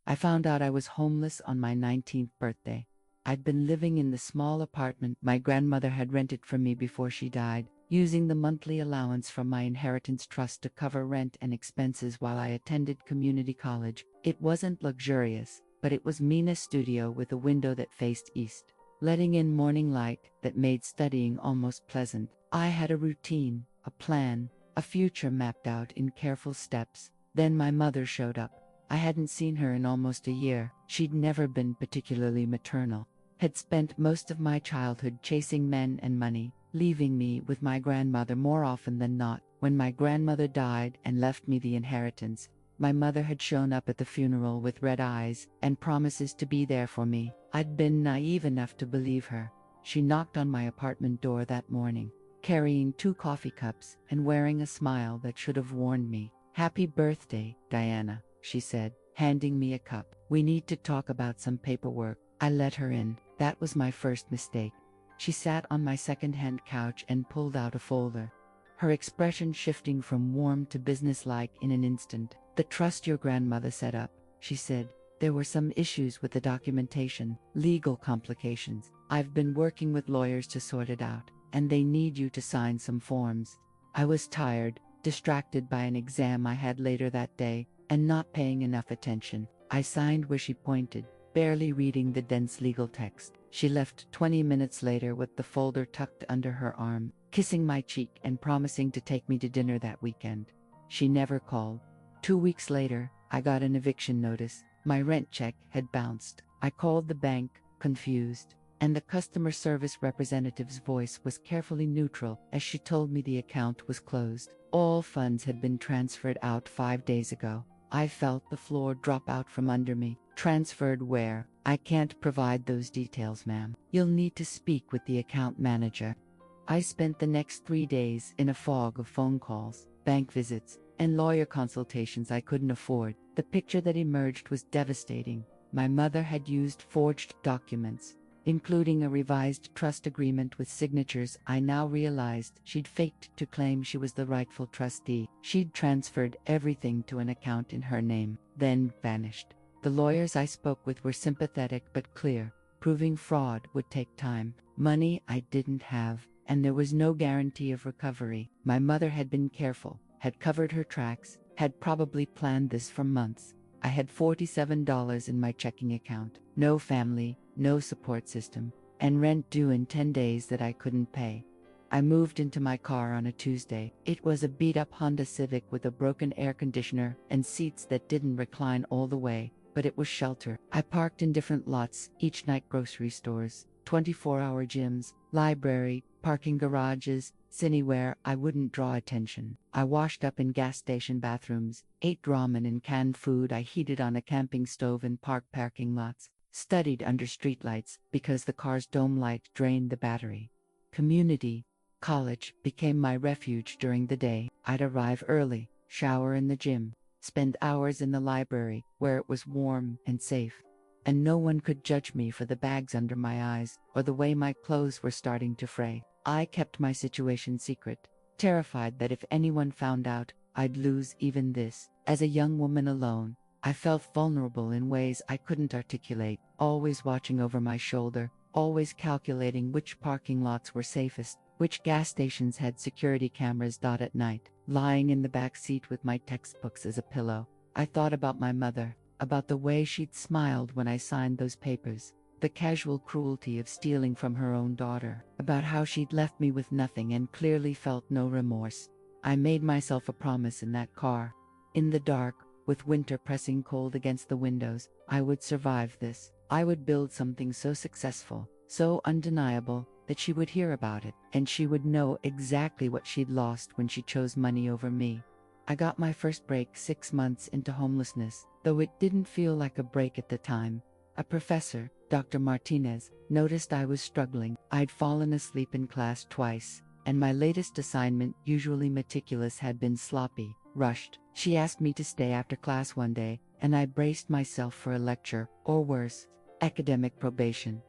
I found out I was homeless on my 19th birthday. I'd been living in the small apartment my grandmother had rented for me before she died, using the monthly allowance from my inheritance trust to cover rent and expenses while I attended community college. It wasn't luxurious, but it was Mina's studio with a window that faced east, letting in morning light that made studying almost pleasant. I had a routine, a plan, a future mapped out in careful steps. Then my mother showed up. I hadn't seen her in almost a year. She'd never been particularly maternal. Had spent most of my childhood chasing men and money, leaving me with my grandmother more often than not. When my grandmother died and left me the inheritance, my mother had shown up at the funeral with red eyes and promises to be there for me. I'd been naive enough to believe her. She knocked on my apartment door that morning, carrying 2 coffee cups and wearing a smile that should have warned me. "Happy birthday, Diana," she said, handing me a cup. "We need to talk about some paperwork." I let her in. That was my first mistake. She sat on my second-hand couch and pulled out a folder, her expression shifting from warm to businesslike in an instant. "The trust your grandmother set up," she said. "There were some issues with the documentation, legal complications. I've been working with lawyers to sort it out, and they need you to sign some forms." I was tired, distracted by an exam I had later that day, and not paying enough attention. I signed where she pointed, barely reading the dense legal text. She left 20 minutes later with the folder tucked under her arm, kissing my cheek and promising to take me to dinner that weekend. She never called. 2 weeks later, I got an eviction notice. My rent check had bounced. I called the bank, confused, and the customer service representative's voice was carefully neutral as she told me the account was closed. All funds had been transferred out 5 days ago. I felt the floor drop out from under me. "Transferred where?" "I can't provide those details, ma'am. You'll need to speak with the account manager." I spent the next 3 days in a fog of phone calls, bank visits, and lawyer consultations I couldn't afford. The picture that emerged was devastating. My mother had used forged documents, including a revised trust agreement with signatures I now realized she'd faked to claim she was the rightful trustee. She'd transferred everything to an account in her name, then vanished. The lawyers I spoke with were sympathetic but clear. Proving fraud would take time, money I didn't have, and there was no guarantee of recovery. My mother had been careful, had covered her tracks, had probably planned this for months. I had $47 in my checking account, no family, no support system, and rent due in 10 days that I couldn't pay. I moved into my car on a Tuesday. It was a beat-up Honda Civic with a broken air conditioner and seats that didn't recline all the way, but it was shelter. I parked in different lots, each night grocery stores, 24-hour gyms, library, parking garages, anywhere I wouldn't draw attention. I washed up in gas station bathrooms, ate ramen and canned food I heated on a camping stove in park parking lots, studied under streetlights because the car's dome light drained the battery. Community college became my refuge during the day. I'd arrive early, shower in the gym, spend hours in the library where it was warm and safe, and no one could judge me for the bags under my eyes or the way my clothes were starting to fray. I kept my situation secret, terrified that if anyone found out, I'd lose even this. As a young woman alone, I felt vulnerable in ways I couldn't articulate, always watching over my shoulder, always calculating which parking lots were safest, which gas stations had security cameras. At night, lying in the back seat with my textbooks as a pillow, I thought about my mother, about the way she'd smiled when I signed those papers, the casual cruelty of stealing from her own daughter, about how she'd left me with nothing and clearly felt no remorse. I made myself a promise in that car. In the dark, with winter pressing cold against the windows, I would survive this. I would build something so successful, so undeniable, that she would hear about it, and she would know exactly what she'd lost when she chose money over me. I got my first break 6 months into homelessness, though it didn't feel like a break at the time. A professor, Dr. Martinez, noticed I was struggling. I'd fallen asleep in class twice, and my latest assignment, usually meticulous, had been sloppy, rushed. She asked me to stay after class one day, and I braced myself for a lecture, or worse, academic probation.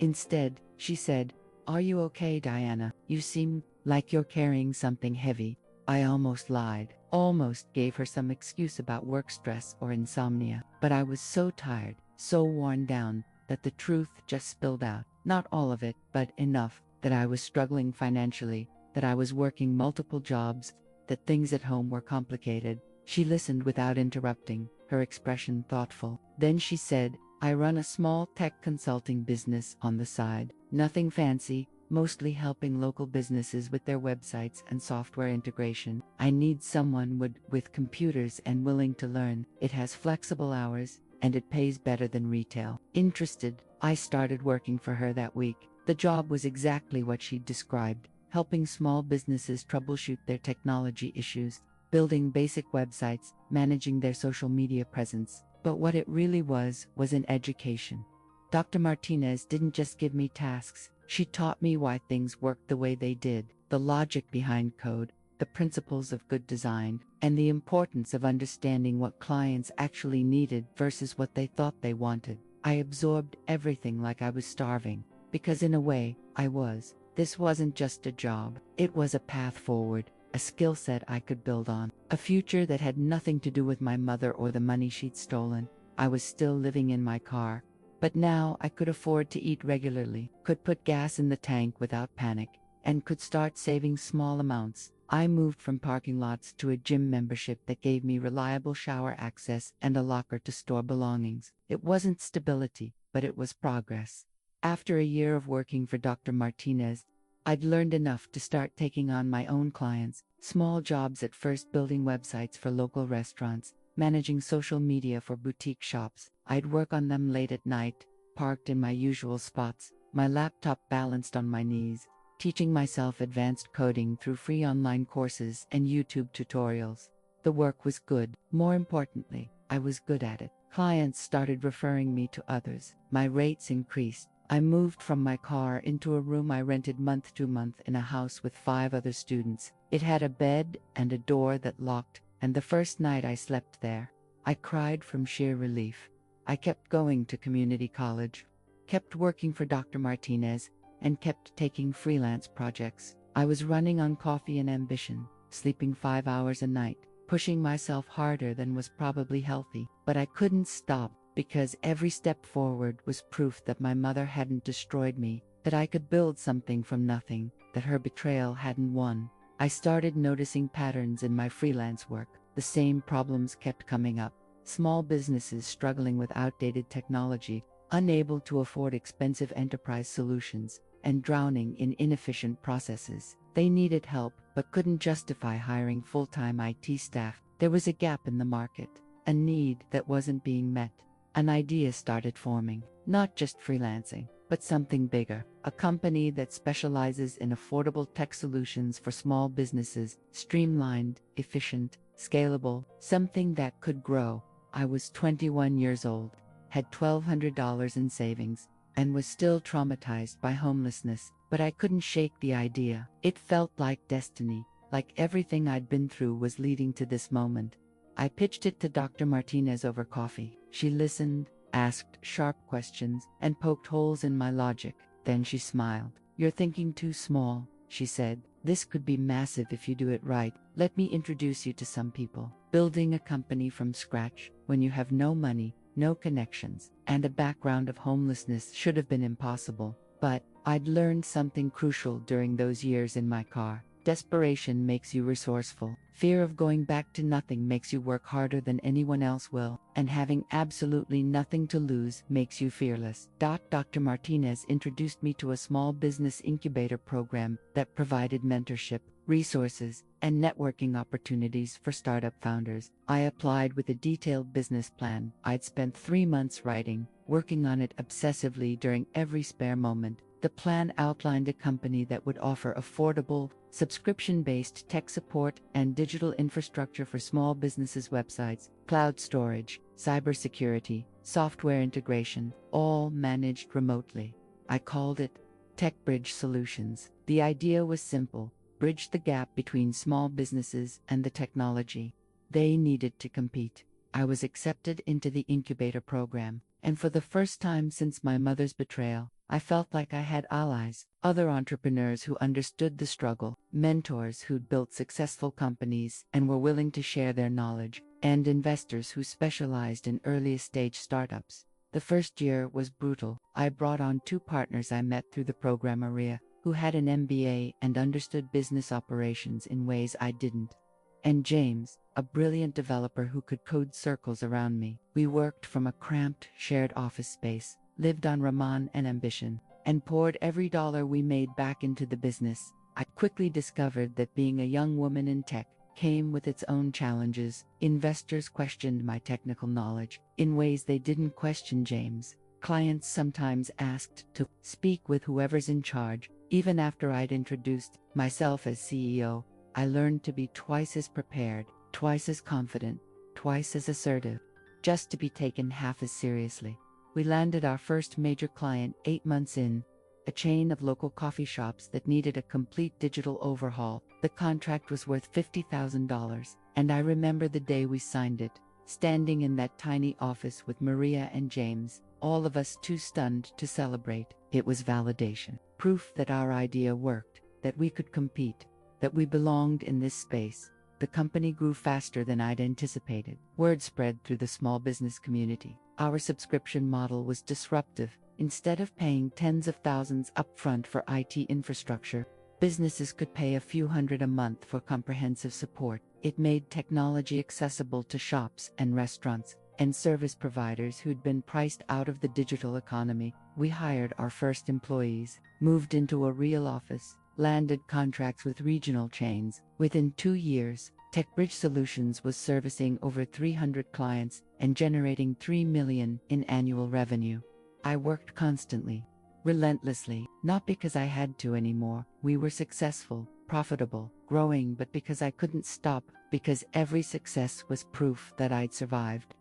Instead, she said, "Are you okay, Diana? You seem like you're carrying something heavy." I almost lied, almost gave her some excuse about work stress or insomnia. But I was so tired, so worn down, that the truth just spilled out. Not all of it, but enough, that I was struggling financially, that I was working multiple jobs, that things at home were complicated. She listened without interrupting, her expression thoughtful. Then she said, I run a small tech consulting business on the side. Nothing fancy, mostly helping local businesses with their websites and software integration. I need someone with computers and willing to learn. It has flexible hours, and it pays better than retail. Interested, I started working for her that week. The job was exactly what she'd described, helping small businesses troubleshoot their technology issues, building basic websites, managing their social media presence. But what it really was an education. Dr. Martinez didn't just give me tasks, she taught me why things worked the way they did, the logic behind code, the principles of good design, and the importance of understanding what clients actually needed versus what they thought they wanted. I absorbed everything like I was starving, because in a way, I was. This wasn't just a job, it was a path forward, a skill set I could build on, a future that had nothing to do with my mother or the money she'd stolen. I was still living in my car, but now I could afford to eat regularly, could put gas in the tank without panic, and could start saving small amounts. I moved from parking lots to a gym membership that gave me reliable shower access and a locker to store belongings. It wasn't stability, but it was progress. After a year of working for Dr. Martinez, I'd learned enough to start taking on my own clients, small jobs at first, building websites for local restaurants, managing social media for boutique shops. I'd work on them late at night, parked in my usual spots, my laptop balanced on my knees, teaching myself advanced coding through free online courses and YouTube tutorials. The work was good. More importantly, I was good at it. Clients started referring me to others. My rates increased. I moved from my car into a room I rented month to month in a house with 5 other students. It had a bed and a door that locked, and the first night I slept there, I cried from sheer relief. I kept going to community college, kept working for Dr. Martinez, and kept taking freelance projects. I was running on coffee and ambition, sleeping 5 hours a night, pushing myself harder than was probably healthy. But I couldn't stop, because every step forward was proof that my mother hadn't destroyed me, that I could build something from nothing, that her betrayal hadn't won. I started noticing patterns in my freelance work. The same problems kept coming up. Small businesses struggling with outdated technology, unable to afford expensive enterprise solutions, and drowning in inefficient processes. They needed help, but couldn't justify hiring full-time IT staff. There was a gap in the market, a need that wasn't being met. An idea started forming, not just freelancing, but something bigger. A company that specializes in affordable tech solutions for small businesses, streamlined, efficient, scalable, something that could grow. I was 21 years old, had $1,200 in savings, and was still traumatized by homelessness, but I couldn't shake the idea. It felt like destiny, like everything I'd been through was leading to this moment. I pitched it to Dr. Martinez over coffee. She listened, asked sharp questions, and poked holes in my logic. Then she smiled. You're thinking too small, she said. This could be massive if you do it right. Let me introduce you to some people. Building a company from scratch, when you have no money, no connections, and a background of homelessness should have been impossible. But I'd learned something crucial during those years in my car. Desperation makes you resourceful. Fear of going back to nothing makes you work harder than anyone else will. And having absolutely nothing to lose makes you fearless. Dr. Martinez introduced me to a small business incubator program that provided mentorship, resources, and networking opportunities for startup founders. I applied with a detailed business plan I'd spent 3 months writing, working on it obsessively during every spare moment. The plan outlined a company that would offer affordable, subscription-based tech support and digital infrastructure for small businesses' websites, cloud storage, cybersecurity, software integration, all managed remotely. I called it TechBridge Solutions. The idea was simple: bridge the gap between small businesses and the technology they needed to compete. I was accepted into the incubator program, and for the first time since my mother's betrayal, I felt like I had allies, other entrepreneurs who understood the struggle, mentors who'd built successful companies and were willing to share their knowledge, and investors who specialized in earliest stage startups. The first year was brutal. I brought on 2 partners I met through the program, Maria, who had an MBA and understood business operations in ways I didn't, and James, a brilliant developer who could code circles around me. We worked from a cramped, shared office space, lived on ramen and ambition, and poured every dollar we made back into the business. I quickly discovered that being a young woman in tech came with its own challenges. Investors questioned my technical knowledge in ways they didn't question James. Clients sometimes asked to speak with whoever's in charge. Even after I'd introduced myself as CEO, I learned to be twice as prepared, twice as confident, twice as assertive, just to be taken half as seriously. We landed our first major client 8 months in, a chain of local coffee shops that needed a complete digital overhaul. The contract was worth $50,000, and I remember the day we signed it, standing in that tiny office with Maria and James, all of us too stunned to celebrate. It was validation, proof that our idea worked, that we could compete, that we belonged in this space. The company grew faster than I'd anticipated. Word spread through the small business community. Our subscription model was disruptive. Instead of paying tens of thousands upfront for IT infrastructure, businesses could pay a few hundred a month for comprehensive support. It made technology accessible to shops and restaurants and service providers who'd been priced out of the digital economy. We hired our first employees, moved into a real office, landed contracts with regional chains. Within 2 years, TechBridge Solutions was servicing over 300 clients and generating $3 million in annual revenue. I worked constantly, relentlessly, not because I had to anymore. We were successful, profitable, growing, but because I couldn't stop, because every success was proof that I'd survived,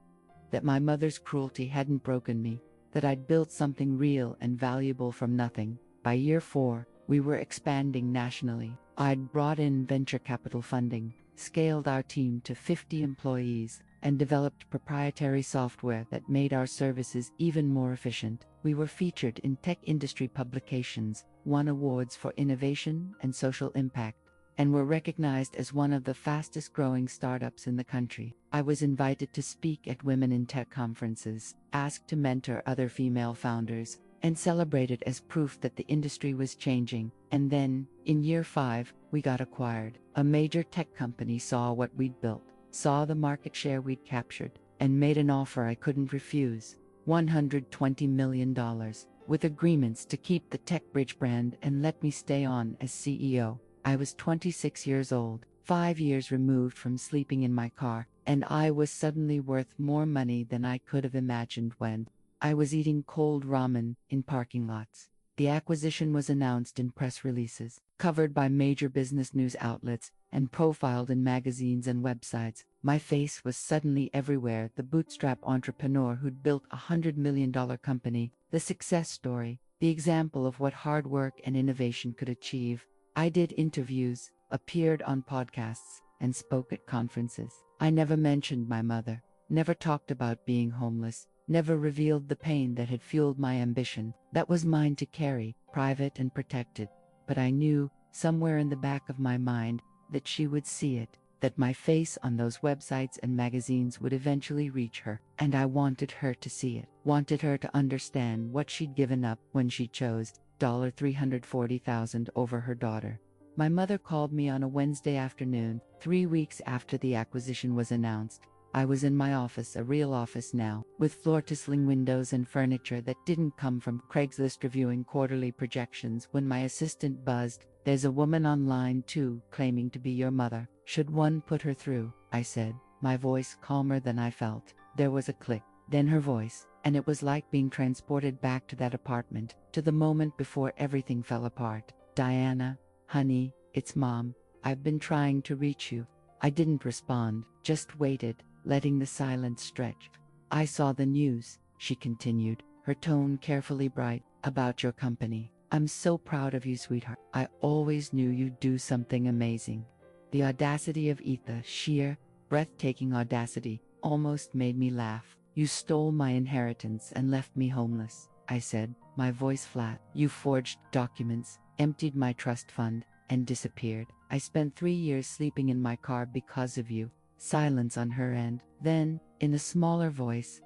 that my mother's cruelty hadn't broken me, that I'd built something real and valuable from nothing. By year 4, we were expanding nationally. I'd brought in venture capital funding, scaled our team to 50 employees, and developed proprietary software that made our services even more efficient. We were featured in tech industry publications, won awards for innovation and social impact, and were recognized as one of the fastest growing startups in the country. I was invited to speak at Women in Tech conferences, asked to mentor other female founders, and celebrated as proof that the industry was changing. And then, in year 5, we got acquired. A major tech company saw what we'd built, saw the market share we'd captured, and made an offer I couldn't refuse: $120 million, with agreements to keep the TechBridge brand and let me stay on as CEO. I was 26 years old, 5 years removed from sleeping in my car, and I was suddenly worth more money than I could have imagined when I was eating cold ramen in parking lots. The acquisition was announced in press releases, covered by major business news outlets, and profiled in magazines and websites. My face was suddenly everywhere: the bootstrap entrepreneur who'd built a $100 million company, the success story, the example of what hard work and innovation could achieve. I did interviews, appeared on podcasts, and spoke at conferences. I never mentioned my mother, never talked about being homeless, never revealed the pain that had fueled my ambition. That was mine to carry, private and protected. But I knew, somewhere in the back of my mind, that she would see it, that my face on those websites and magazines would eventually reach her, and I wanted her to see it, wanted her to understand what she'd given up when she chose $340,000 over her daughter. My mother called me on a Wednesday afternoon, 3 weeks after the acquisition was announced. I was in my office, a real office now, with floor-to-ceiling windows and furniture that didn't come from Craigslist, reviewing quarterly projections when my assistant buzzed, "There's a woman online too, claiming to be your mother. Should one put her through?" I said, my voice calmer than I felt. There was a click, then her voice, and it was like being transported back to that apartment, to the moment before everything fell apart. "Diana, honey, it's Mom. I've been trying to reach you." I didn't respond, just waited, letting the silence stretch. "I saw the news," she continued, her tone carefully bright, "about your company. I'm so proud of you, sweetheart. I always knew you'd do something amazing." The audacity of Etha, sheer, breathtaking audacity, almost made me laugh. "You stole my inheritance and left me homeless. I said, my voice flat. You forged documents, emptied my trust fund, and disappeared. I spent 3 years sleeping in my car because of you. Silence on her end. Then, in a smaller voice,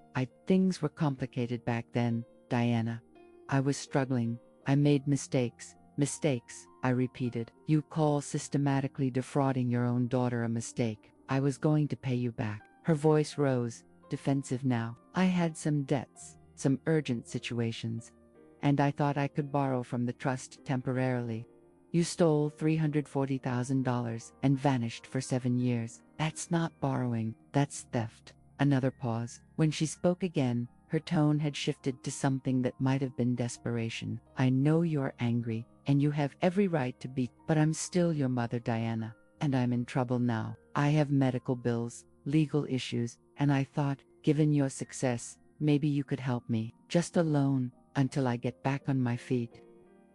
things were complicated back then, Diana. I was struggling. I made mistakes. Mistakes, I repeated. You call systematically defrauding your own daughter a mistake. I was going to pay you back. Her voice rose, defensive now. I had some debts, some urgent situations, and I thought I could borrow from the trust temporarily. You stole $340,000 and vanished for 7 years. That's not borrowing, that's theft. Another pause. When she spoke again, her tone had shifted to something that might have been desperation. I know you're angry, and you have every right to be, but I'm still your mother, Diana, and I'm in trouble now. I have medical bills, legal issues, and I thought, given your success, maybe you could help me, just a loan, until I get back on my feet.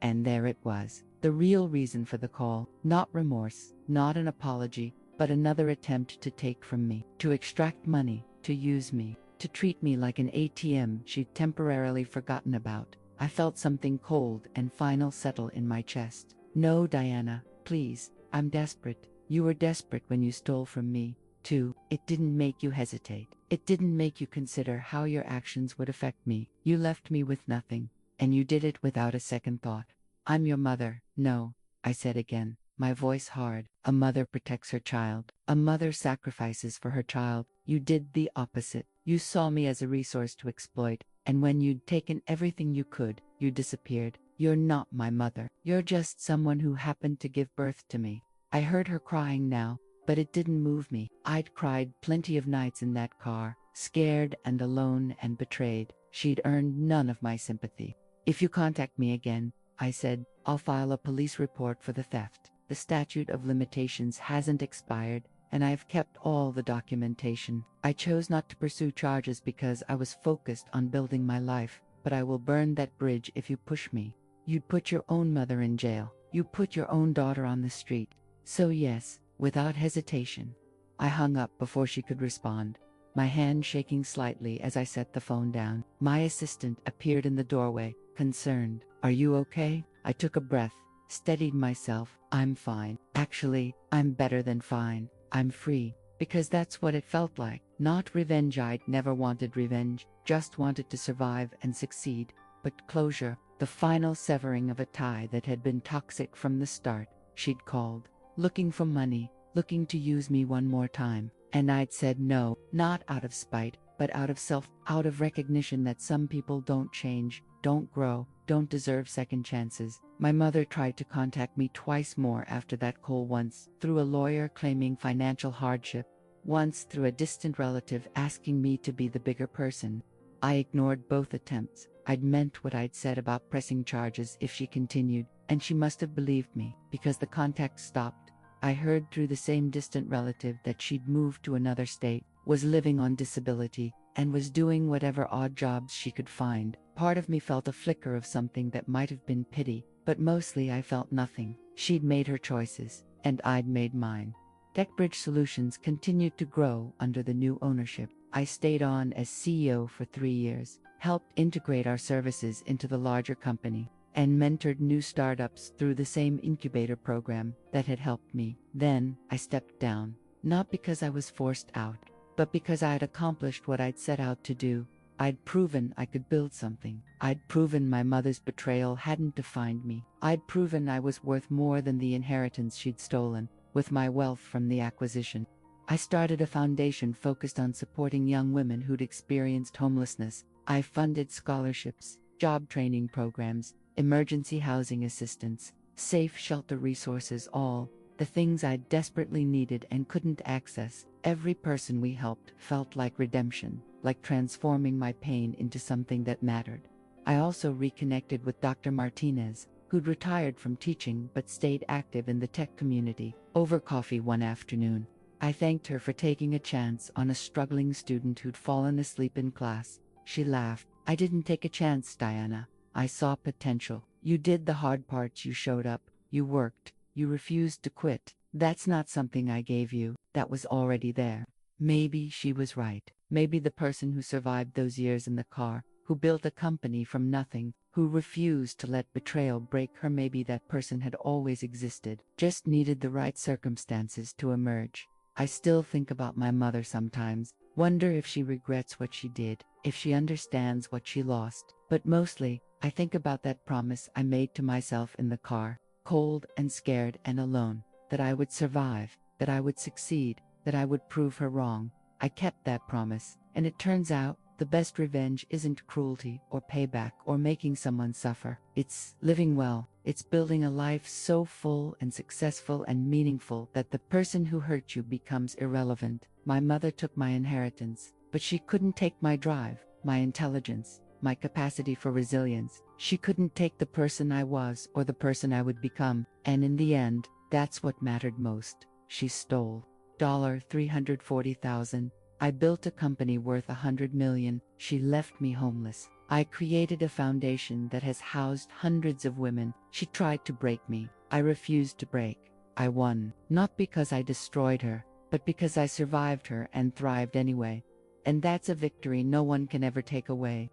And there it was, the real reason for the call, not remorse, not an apology, but another attempt to take from me, to extract money, to use me, to treat me like an ATM she'd temporarily forgotten about. I felt something cold and final settle in my chest. No, Diana, please, I'm desperate. You were desperate when you stole from me, too. It didn't make you hesitate. It didn't make you consider how your actions would affect me. You left me with nothing, and you did it without a second thought. I'm your mother. No, I said again, my voice hard. A mother protects her child. A mother sacrifices for her child. You did the opposite. You saw me as a resource to exploit, and when you'd taken everything you could, you disappeared. You're not my mother. You're just someone who happened to give birth to me. I heard her crying now, but it didn't move me. I'd cried plenty of nights in that car, scared and alone and betrayed. She'd earned none of my sympathy. If you contact me again, I said, I'll file a police report for the theft. The statute of limitations hasn't expired, and I've kept all the documentation. I chose not to pursue charges because I was focused on building my life, but I will burn that bridge if you push me. You'd put your own mother in jail. You put your own daughter on the street. So yes, without hesitation. I hung up before she could respond, my hand shaking slightly as I set the phone down. My assistant appeared in the doorway, concerned. Are you okay? I took a breath, steadied myself. I'm fine. Actually, I'm better than fine. I'm free, because that's what it felt like. Not revenge. I'd never wanted revenge, just wanted to survive and succeed. But closure, the final severing of a tie that had been toxic from the start. She'd called, looking for money, looking to use me one more time. And I'd said no, not out of spite, but out of out of recognition that some people don't change, don't grow, don't deserve second chances. My mother tried to contact me twice more after that call, once through a lawyer claiming financial hardship, once through a distant relative asking me to be the bigger person. I ignored both attempts. I'd meant what I'd said about pressing charges if she continued, and she must have believed me, because the contact stopped. I heard through the same distant relative that she'd moved to another state, was living on disability, and was doing whatever odd jobs she could find. Part of me felt a flicker of something that might have been pity, but mostly I felt nothing. She'd made her choices, and I'd made mine. TechBridge Solutions continued to grow under the new ownership. I stayed on as CEO for 3 years, helped integrate our services into the larger company, and mentored new startups through the same incubator program that had helped me. Then, I stepped down, not because I was forced out, but because I had accomplished what I'd set out to do. I'd proven I could build something. I'd proven my mother's betrayal hadn't defined me. I'd proven I was worth more than the inheritance she'd stolen, with my wealth from the acquisition. I started a foundation focused on supporting young women who'd experienced homelessness. I funded scholarships, job training programs, emergency housing assistance, safe shelter resources, all the things I desperately needed and couldn't access. Every person we helped felt like redemption, like transforming my pain into something that mattered. I also reconnected with Dr. Martinez, who'd retired from teaching but stayed active in the tech community. Over coffee one afternoon, I thanked her for taking a chance on a struggling student who'd fallen asleep in class. She laughed. I didn't take a chance, Diana. I saw potential. You did the hard parts. You showed up. You worked. You refused to quit. That's not something I gave you. That was already there. Maybe she was right. Maybe the person who survived those years in the car, who built a company from nothing, who refused to let betrayal break her. Maybe that person had always existed, just needed the right circumstances to emerge. I still think about my mother sometimes, wonder if she regrets what she did, if she understands what she lost. But mostly, I think about that promise I made to myself in the car, cold and scared and alone, that I would survive, that I would succeed, that I would prove her wrong. I kept that promise, and it turns out the best revenge isn't cruelty or payback or making someone suffer. It's living well. It's building a life so full and successful and meaningful that the person who hurt you becomes irrelevant. My mother took my inheritance, but she couldn't take my drive, my intelligence, my capacity for resilience. She couldn't take the person I was or the person I would become, and in the end, that's what mattered most. She stole. $340,000. I built a company worth $100 million. She left me homeless. I created a foundation that has housed hundreds of women. She tried to break me. I refused to break. I won, not because I destroyed her, but because I survived her and thrived anyway. And that's a victory no one can ever take away.